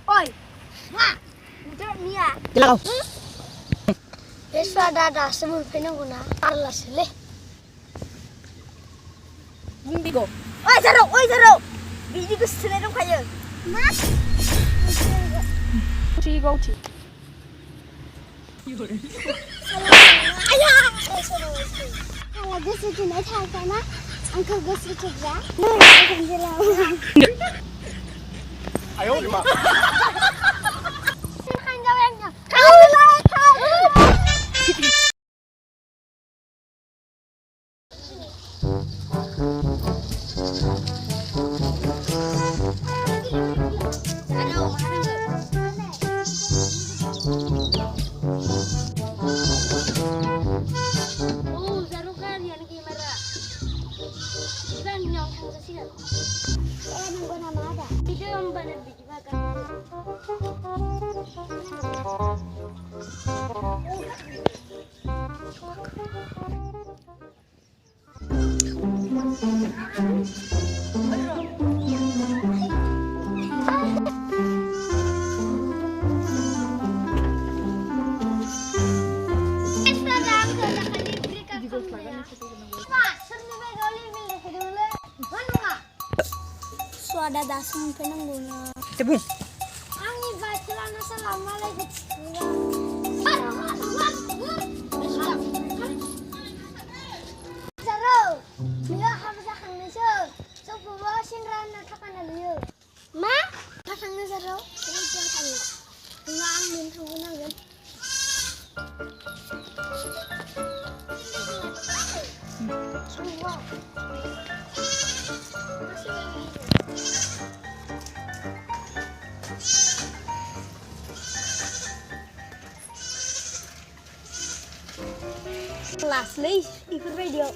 Oi, ma, udah Mia. Jelang. Besok ada semua pengguna tarlas leh. Bigo. Oi Zaro. Biji ku seneng kayu. Mas. Gouti. Ayah. Kalau gue sudah naik sana, angkat gue sudah ya. Nah, jelang. 哎呦我的妈！ 看教练讲，看来。Oh, Zaro kan yang kamera. Kan yang harus sih. Saya nunggu nama ada. Itu yang benar biji makan. Suada dasar penangguna. Tebung. Angin bacalan assalamualaikum. Zaro, dia harus akan mesej. So bawa sinran natakan dulu. Ma, pasangnya Zaro. Ini dia tanya. Cuma angin pengguna kan. Semua. Kelas ikut video.